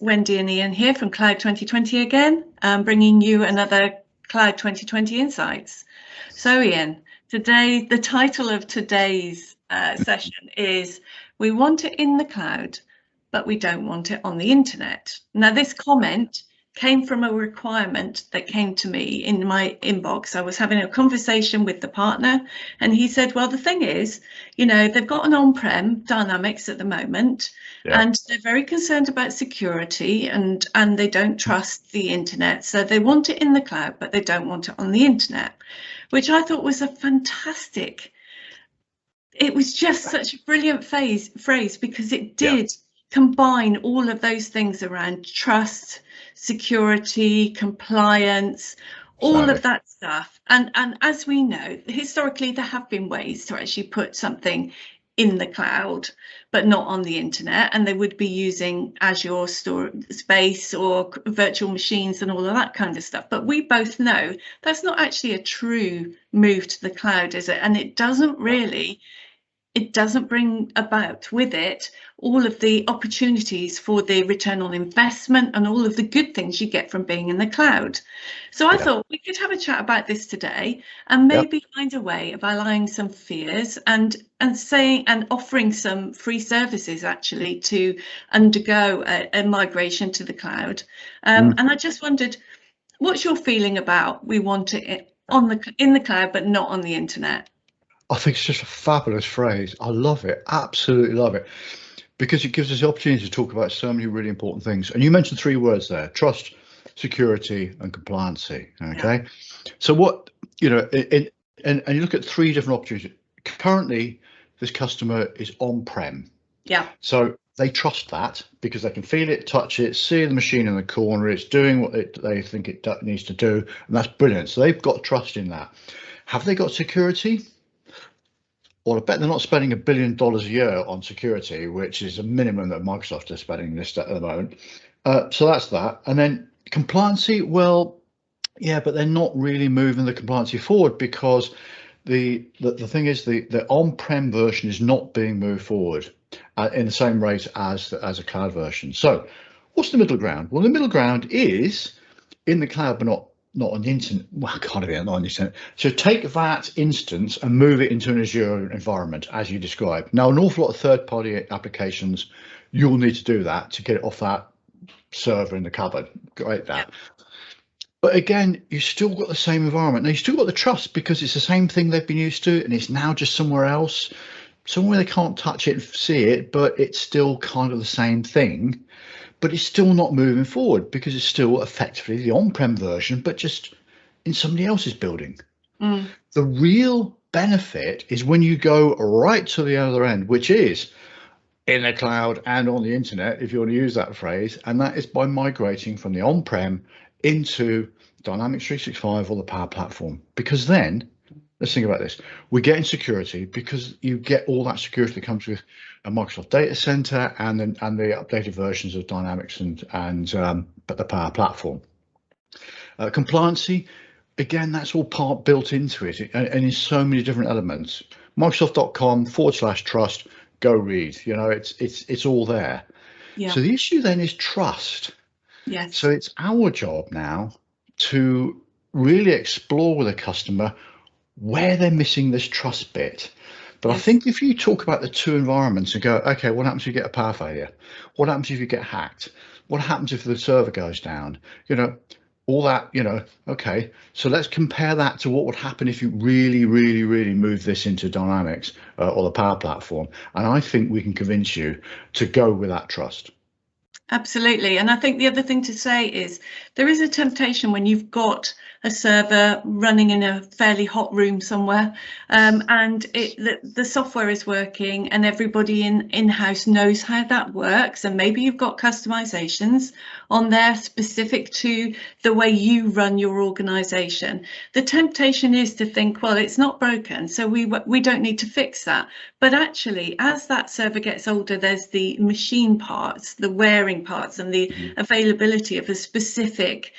Wendy and Ian here from Cloud 2020 again, bringing you another Cloud 2020 Insights. So Ian, today, the title of today's session is We Want It in the Cloud, but we don't want it on the internet. Now this comment came from a requirement that came to me in my inbox. I was having a conversation with the partner and he said, well, the thing is, you know, they've got an on-prem Dynamics at the moment, and they're very concerned about security and they don't trust the internet. So they want it in the cloud, but they don't want it on the internet, which I thought was a fantastic. It was just such a brilliant phrase because it did combine all of those things around trust, security, compliance, all of that stuff. And as we know, historically, there have been ways to actually put something in the cloud, but not on the internet. And they would be using Azure space or virtual machines and all of that kind of stuff. But we both know that's not actually a true move to the cloud, is it? And it doesn't bring about with it all of the opportunities for the return on investment and all of the good things you get from being in the cloud. So I thought we could have a chat about this today and maybe find a way of allaying some fears and offering some free services actually to undergo a migration to the cloud. And I just wondered, what's your feeling about we want it in the cloud but not on the internet? I think it's just a fabulous phrase. I love it, absolutely love it, because it gives us the opportunity to talk about so many really important things. And you mentioned three words there: trust, security, and compliancy. Okay, so what, you know, and you look at three different opportunities. Currently, this customer is on-prem. Yeah. So they trust that because they can feel it, touch it, see the machine in the corner, it's doing what they think it needs to do, and that's brilliant. So they've got trust in that. Have they got security? Well, I bet they're not spending $1 billion a year on security, which is a minimum that Microsoft is spending this at the moment. So that's that. And then compliancy, well, yeah, but they're not really moving the compliancy forward because the thing is the on-prem version is not being moved forward in the same rate as a cloud version. So what's the middle ground? Well, the middle ground is in the cloud, but not on the internet. Well, kind of, not on the internet. So take that instance and move it into an Azure environment, as you described. Now, an awful lot of third-party applications, you'll need to do that to get it off that server in the cupboard. Great, that. But again, you still got the same environment. Now, you still got the trust because it's the same thing they've been used to, and it's now just somewhere else, somewhere they can't touch it and see it, but it's still kind of the same thing. But it's still not moving forward because it's still effectively the on-prem version, but just in somebody else's building. The real benefit is when you go right to the other end, which is in the cloud and on the internet, if you want to use that phrase, and that is by migrating from the on-prem into Dynamics 365 or the Power Platform. Because then, let's think about this. We get in security because you get all that security that comes with a Microsoft data center and the updated versions of Dynamics and the Power Platform. Compliancy, again, that's all part built into it and in so many different elements. Microsoft.com/trust, go read. You know, it's all there. So the issue then is trust. Yes. So it's our job now to really explore with a customer where they're missing this trust bit. But I think if you talk about the two environments and go, okay, what happens if you get a power failure? What happens if you get hacked? What happens if the server goes down? You know, all that, you know, okay, so let's compare that to what would happen if you really, really, really move this into Dynamics or the Power Platform. And I think we can convince you to go with that trust. Absolutely. And I think the other thing to say is there is a temptation when you've got a server running in a fairly hot room somewhere and the software is working and everybody in-house knows how that works, and maybe you've got customizations on there specific to the way you run your organization. The temptation is to think, well, it's not broken, so we don't need to fix that. But actually, as that server gets older, there's the machine parts, the wearing wiring parts and the availability of a specific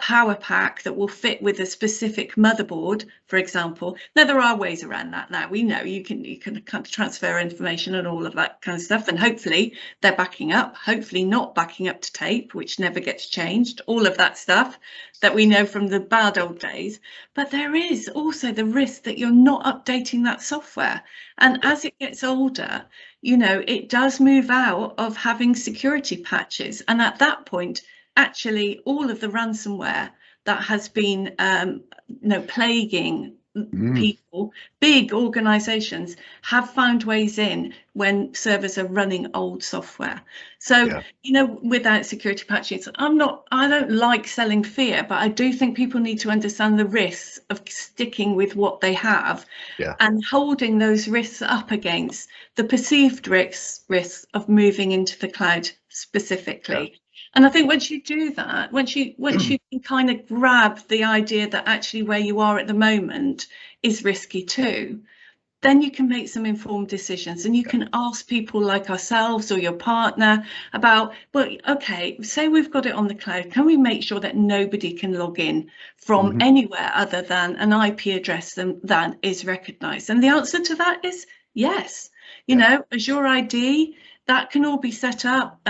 power pack that will fit with a specific motherboard, for example. Now, there are ways around that now. We know you can kind of transfer information and all of that kind of stuff, and hopefully they're backing up, hopefully not backing up to tape, which never gets changed, all of that stuff that we know from the bad old days. But there is also the risk that you're not updating that software. And as it gets older, you know, it does move out of having security patches. And at that point, actually, all of the ransomware that has been, plaguing people, big organizations, have found ways in when servers are running old software. So, you know, without security patches, I don't like selling fear, but I do think people need to understand the risks of sticking with what they have and holding those risks up against the perceived risks of moving into the cloud specifically. And I think once you do that, once you can kind of grab the idea that actually where you are at the moment is risky too, then you can make some informed decisions, and you can ask people like ourselves or your partner about, well, okay, say we've got it on the cloud, can we make sure that nobody can log in from anywhere other than an IP address that is recognized? And the answer to that is yes. You know, Azure ID, that can all be set up.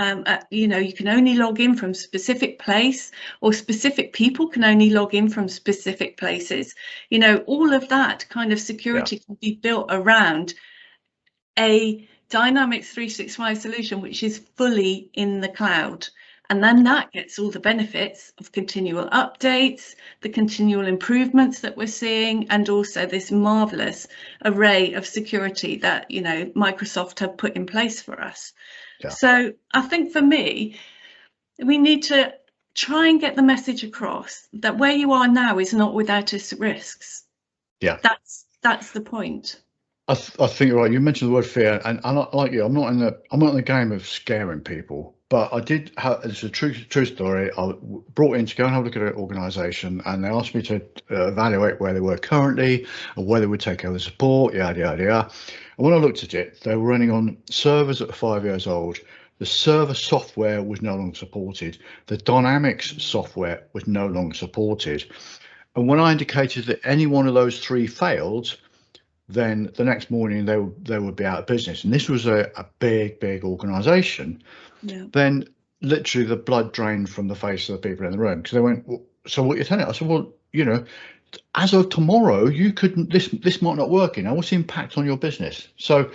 You know, you can only log in from specific place, or specific people can only log in from specific places. You know, all of that kind of security can be built around a Dynamics 365 solution, which is fully in the cloud. And then that gets all the benefits of continual updates, the continual improvements that we're seeing, and also this marvelous array of security that, you know, Microsoft have put in place for us. So I think for me, we need to try and get the message across that where you are now is not without its risks. That's the point. I think you're right. You mentioned the word fear, and like you, I'm not in the game of scaring people. But I did have, it's a true story. I brought in to go and have a look at an organisation, and they asked me to evaluate where they were currently and where they would take over support, yada, yada, yada. And when I looked at it, they were running on servers that were 5 years old. The server software was no longer supported. The Dynamics software was no longer supported. And when I indicated that any one of those three failed, then the next morning they would be out of business. And this was a big organisation. Then literally the blood drained from the face of the people in the room, because they went, well, so what you're telling us? I said, well, you know, as of tomorrow, you couldn't, this might not work. You know, what's the impact on your business? So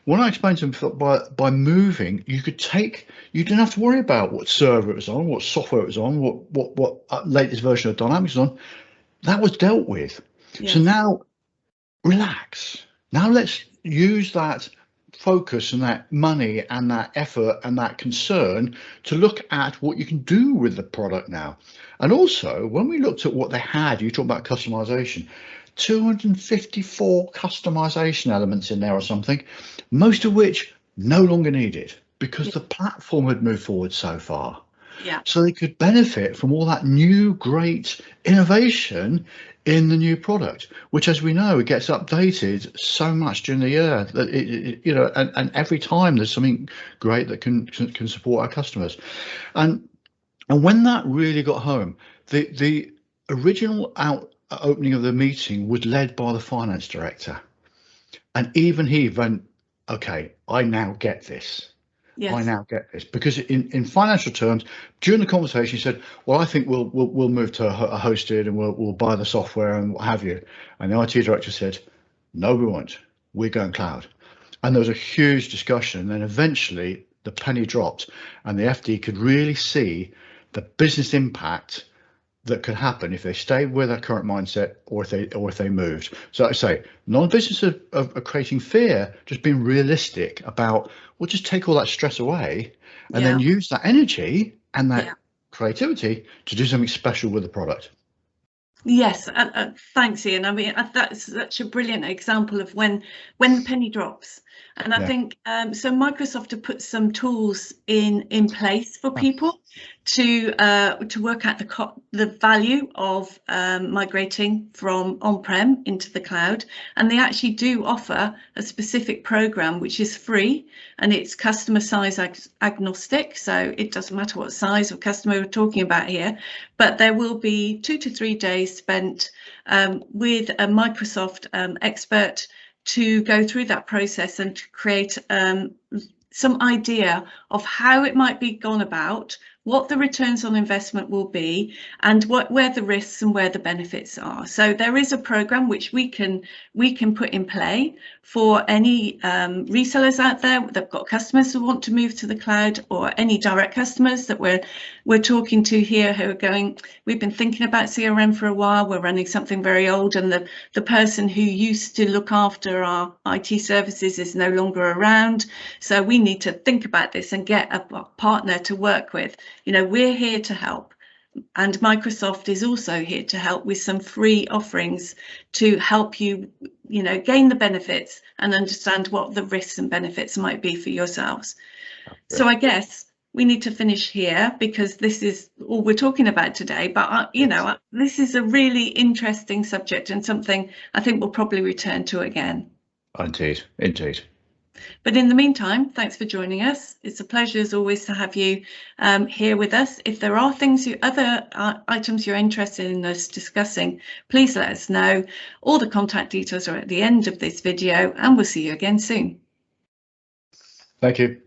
when I explained to them by moving, you didn't have to worry about what server it was on, what software it was on, what latest version of Dynamics was on. That was dealt with. So now relax. Now let's use that focus and that money and that effort and that concern to look at what you can do with the product now. And also, when we looked at what they had, you talk about customization, 254 customization elements in there or something, most of which no longer needed because the platform had moved forward so far. So they could benefit from all that new great innovation in the new product, which, as we know, it gets updated so much during the year that you know, and every time there's something great that can support our customers. And when that really got home, the original opening of the meeting was led by the finance director, and even he went, okay, I now get this. I now get this, because in financial terms, during the conversation, he said, well, I think we'll move to a hosted, and we'll buy the software and what have you. And the IT director said, no, we won't. We're going cloud. And there was a huge discussion. And then eventually the penny dropped, and the FD could really see the business impact that could happen if they stayed with their current mindset, or if they moved. So I say, not a business of creating fear, just being realistic about, well, just take all that stress away, and then use that energy and that creativity to do something special with the product. Yes, thanks, Ian. I mean, that's such a brilliant example of when the penny drops. And I think so Microsoft have put some tools in place for people to work out the value of migrating from on-prem into the cloud. And they actually do offer a specific program which is free, and it's customer size agnostic. So it doesn't matter what size of customer we're talking about here, but there will be 2 to 3 days spent with a Microsoft expert to go through that process and to create some idea of how it might be gone about, what the returns on investment will be, and where the risks and where the benefits are. So there is a program which we can put in play for any resellers out there that've got customers who want to move to the cloud, or any direct customers that we're talking to here who are going, we've been thinking about CRM for a while, we're running something very old, and the person who used to look after our IT services is no longer around. So we need to think about this and get a partner to work with. You know, we're here to help, and Microsoft is also here to help with some free offerings to help you, you know, gain the benefits and understand what the risks and benefits might be for yourselves. So I guess we need to finish here, because this is all we're talking about today. But you know, this is a really interesting subject and something I think we'll probably return to again. Indeed, indeed. But in the meantime, thanks for joining us. It's a pleasure as always to have you here with us. If there are other items you're interested in us discussing, please let us know. All the contact details are at the end of this video, and we'll see you again soon. Thank you.